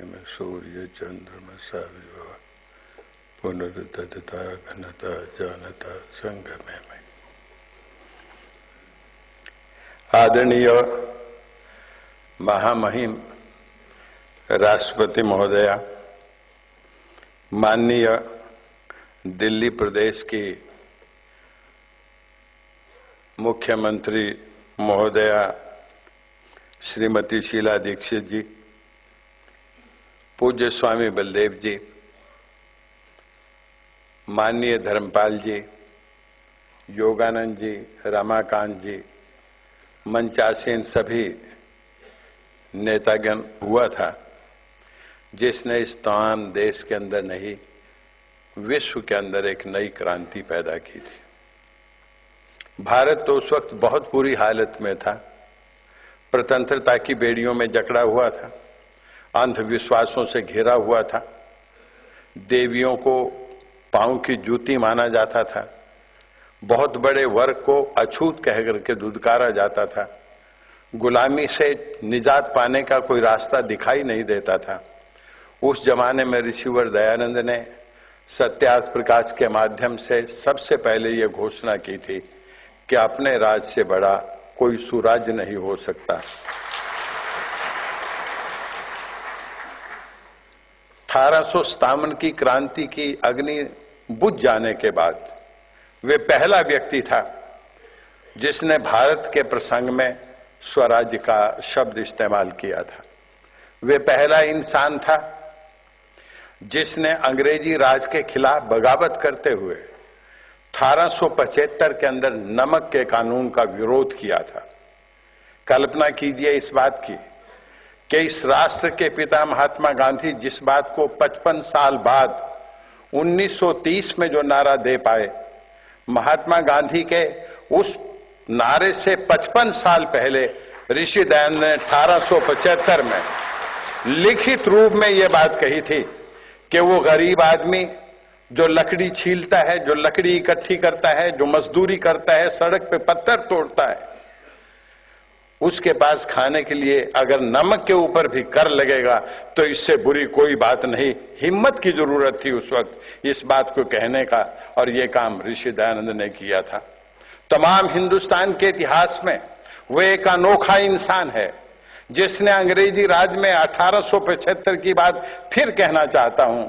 में सूर्य चंद्रमसा विभव पुनरुद्धता घनता जानता संगमे में। आदरणीय महामहिम राष्ट्रपति महोदया, माननीय दिल्ली प्रदेश की मुख्यमंत्री महोदया श्रीमती शीला दीक्षित जी, पूज्य स्वामी बलदेव जी, माननीय धर्मपाल जी, योगानंद जी, रमाकांत जी, मंचासीन सभी नेतागण हुआ था जिसने इस तमाम देश के अंदर नहीं विश्व के अंदर एक नई क्रांति पैदा की थी। भारत तो उस वक्त बहुत बुरी हालत में था, प्रतंत्रता की बेड़ियों में जकड़ा हुआ था, अंधविश्वासों से घिरा हुआ था, देवियों को पांव की जूती माना जाता था, बहुत बड़े वर्ग को अछूत कह करके दुदकारा जाता था, गुलामी से निजात पाने का कोई रास्ता दिखाई नहीं देता था। उस जमाने में ऋषिवर दयानंद ने सत्यार्थ प्रकाश के माध्यम से सबसे पहले ये घोषणा की थी कि अपने राज से बड़ा कोई सुराज नहीं हो सकता। 1857 की क्रांति की अग्नि बुझ जाने के बाद वे पहला व्यक्ति था जिसने भारत के प्रसंग में स्वराज्य का शब्द इस्तेमाल किया था। वे पहला इंसान था जिसने अंग्रेजी राज के खिलाफ बगावत करते हुए 1875 के अंदर नमक के कानून का विरोध किया था। कल्पना कीजिए इस बात की कि इस राष्ट्र के पिता महात्मा गांधी जिस बात को 55 साल बाद 1930 में जो नारा दे पाए, महात्मा गांधी के उस नारे से 55 साल पहले ऋषि दयानंद ने 1875 में लिखित रूप में यह बात कही थी कि वो गरीब आदमी जो लकड़ी छीलता है, जो लकड़ी इकट्ठी करता है, जो मजदूरी करता है, सड़क पे पत्थर तोड़ता है, उसके पास खाने के लिए अगर नमक के ऊपर भी कर लगेगा तो इससे बुरी कोई बात नहीं। हिम्मत की जरूरत थी उस वक्त इस बात को कहने का, और ये काम ऋषि दयानंद ने किया था। तमाम हिंदुस्तान के इतिहास में वो एक अनोखा इंसान है जिसने अंग्रेजी राज में 1875 की बात फिर कहना चाहता हूं,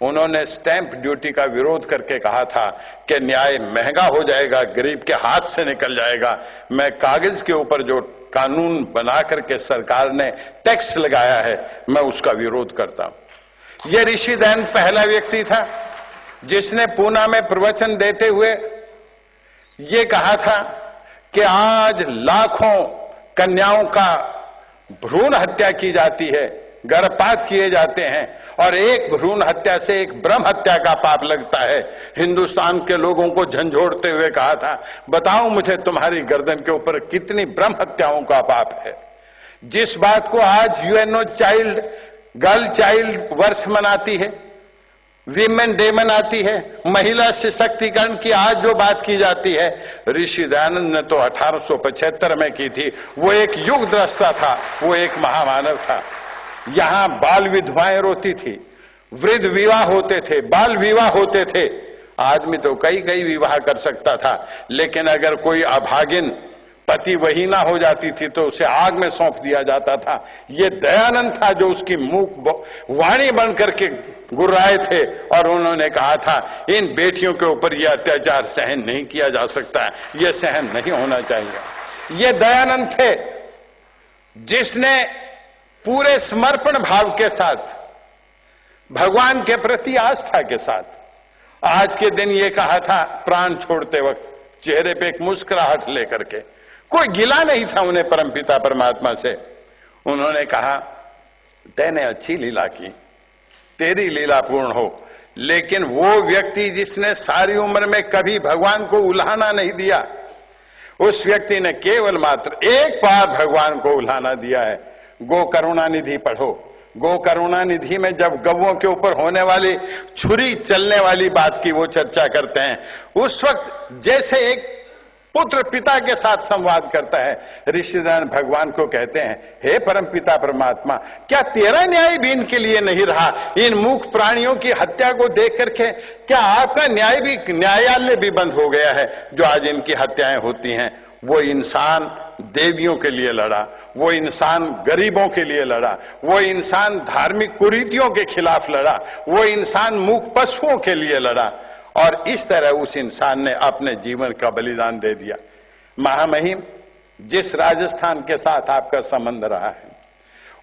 उन्होंने स्टैंप ड्यूटी का विरोध करके कहा था कि न्याय महंगा हो जाएगा, गरीब के हाथ से निकल जाएगा। मैं कागज के ऊपर जो कानून बना करके सरकार ने टैक्स लगाया है, मैं उसका विरोध करता हूं। यह ऋषि दयानंद पहला व्यक्ति था जिसने पूना में प्रवचन देते हुए ये कहा था कि आज लाखों कन्याओं का भ्रूण हत्या की जाती है, गर्भपात किए जाते हैं, और एक भ्रूण हत्या से एक ब्रह्म हत्या का पाप लगता है। हिंदुस्तान के लोगों को झंझोड़ते हुए कहा था, बताओ मुझे तुम्हारी गर्दन के ऊपर कितनी ब्रह्म हत्याओं का पाप है। जिस बात को आज यूएनओ गर्ल चाइल्ड वर्ष मनाती है, विमेन डे मनाती है, महिला सशक्तिकरण की आज जो बात की जाती है, ऋषि दयानंद ने तो 1875 में की थी। वो एक युग द्रष्टा था, वो एक महामानव था। यहां बाल विधवाएं रोती थी, वृद्ध विवाह होते थे, बाल विवाह होते थे। आदमी तो कई विवाह कर सकता था, लेकिन अगर कोई अभागिन पति वही ना हो जाती थी तो उसे आग में सौंप दिया जाता था। ये दयानंद था जो उसकी मूक वाणी बन करके गुर्राए थे, और उन्होंने कहा था इन बेटियों के ऊपर यह अत्याचार सहन नहीं किया जा सकता, यह सहन नहीं होना चाहिए। ये दयानंद थे जिसने पूरे समर्पण भाव के साथ, भगवान के प्रति आस्था के साथ आज के दिन ये कहा था, प्राण छोड़ते वक्त चेहरे पे एक मुस्कुराहट लेकर के, कोई गिला नहीं था उन्हें परमपिता परमात्मा से। उन्होंने कहा, तैने अच्छी लीला की, तेरी लीला पूर्ण हो। लेकिन वो व्यक्ति जिसने सारी उम्र में कभी भगवान को उल्हाना नहीं दिया, उस व्यक्ति ने केवल मात्र एक बार भगवान को उल्हाना दिया है। गो करुणानिधि पढ़ो। गो करुणानिधि में जब गौओं के ऊपर होने वाली छुरी चलने वाली बात की वो चर्चा करते हैं, उस वक्त जैसे एक पुत्र पिता के साथ संवाद करता है। ऋषि दयानंद भगवान को कहते हैं, हे परम पिता परमात्मा, क्या तेरा न्याय भी इनके लिए नहीं रहा? इन मूक प्राणियों की हत्या को देख करके क्या आपका न्यायालय भी बंद हो गया है? जो आज इनकी हत्याएं होती हैं, वो इंसान देवियों के लिए लड़ा, वो इंसान गरीबों के लिए लड़ा, वो इंसान धार्मिक कुरीतियों के खिलाफ लड़ा, वो इंसान मूक पशुओं के लिए लड़ा, और इस तरह उस इंसान ने अपने जीवन का बलिदान दे दिया। महामहिम, जिस राजस्थान के साथ आपका संबंध रहा है,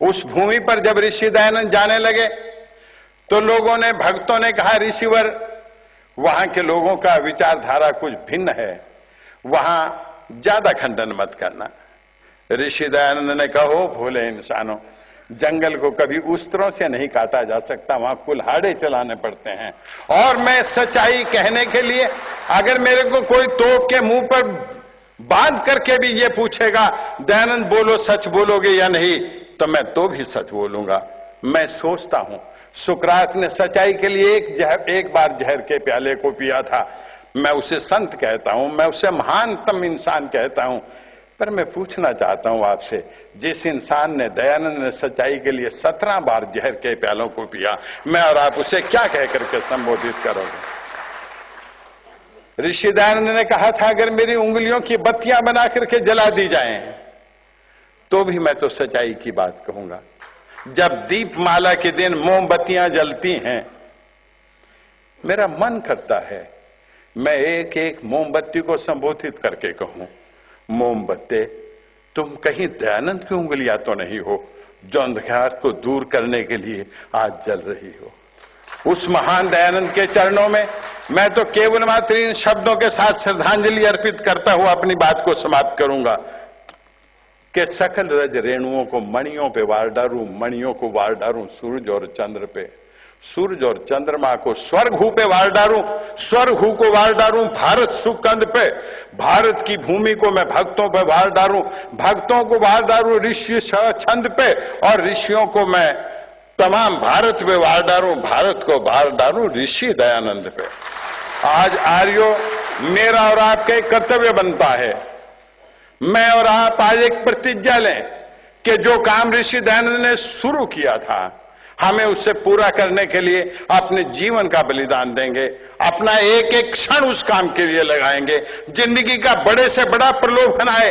उस भूमि पर जब ऋषि दयानंद जाने लगे तो लोगों ने, भक्तों ने कहा, ऋषिवर, वहां के लोगों का विचारधारा कुछ भिन्न है, वहां ज्यादा खंडन मत करना। ऋषि दयानंद ने कहो, भोले इंसानों, जंगल को कभी उस तरह से नहीं काटा जा सकता, वहां कुल्हाड़े चलाने पड़ते हैं। और मैं सच्चाई कहने के लिए अगर मेरे को कोई तोप के मुंह पर बांध करके भी ये पूछेगा, दयानंद बोलो, सच बोलोगे या नहीं, तो मैं तो भी सच बोलूंगा। मैं सोचता हूं, सुकरात ने सच्चाई के लिए एक बार जहर के प्याले को पिया था। मैं उसे संत कहता हूं, मैं उसे महानतम इंसान कहता हूं, पर मैं पूछना चाहता हूं आपसे, जिस इंसान ने, दयानंद ने सच्चाई के लिए 17 बार जहर के प्यालों को पिया, मैं और आप उसे क्या कह करके संबोधित करोगे? ऋषि दयानंद ने कहा था, अगर मेरी उंगलियों की बत्तियां बना करके जला दी जाएं तो भी मैं तो सच्चाई की बात कहूंगा। जब दीपमाला के दिन मोमबत्तियां जलती हैं, मेरा मन करता है मैं एक एक मोमबत्ती को संबोधित करके कहूं, मोमबत्ते, तुम कहीं दयानंद की उंगलियां तो नहीं हो जो अंधकार को दूर करने के लिए आज जल रही हो। उस महान दयानंद के चरणों में मैं तो केवल मात्र इन शब्दों के साथ श्रद्धांजलि अर्पित करता हुआ अपनी बात को समाप्त करूंगा कि सकल रज रेणुओं को मणियों पे वार डारूं, मणियों को वार डारूं सूरज और चंद्र पे, सूरज और चंद्रमा को स्वर्गहू पे वार डारूं, स्वर्गहू को वार डारूं भारत सुकंद पे, भारत की भूमि को मैं भक्तों पे वार डारूं, भक्तों को वार डारूं ऋषि छंद पे, और ऋषियों को मैं तमाम भारत पे वार डारूं, भारत को वार डारूं ऋषि दयानंद पे। आज आर्यो, मेरा और आपका एक कर्तव्य बनता है, मैं और आप आज एक प्रतिज्ञा लें कि जो काम ऋषि दयानंद ने शुरू किया था, हमें उससे पूरा करने के लिए अपने जीवन का बलिदान देंगे, अपना एक एक क्षण उस काम के लिए लगाएंगे। जिंदगी का बड़े से बड़ा प्रलोभन आए,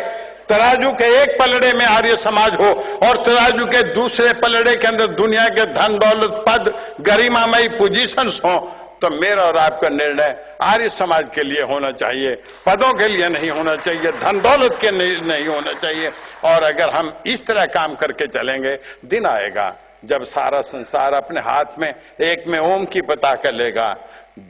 तराजू के एक पलड़े में आर्य समाज हो और तराजू के दूसरे पलड़े के अंदर दुनिया के धन दौलत पद गरिमामयी पोजीशंस हो, तो मेरा और आपका निर्णय आर्य समाज के लिए होना चाहिए, पदों के लिए नहीं होना चाहिए, धन दौलत के नहीं होना चाहिए। और अगर हम इस तरह काम करके चलेंगे, दिन आएगा जब सारा संसार अपने हाथ में, एक में ओम की पताका लेगा,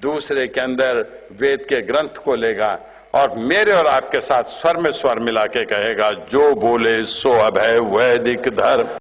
दूसरे के अंदर वेद के ग्रंथ को लेगा, और मेरे और आपके साथ स्वर में स्वर मिला के कहेगा, जो बोले सो अभय वैदिक धर्म।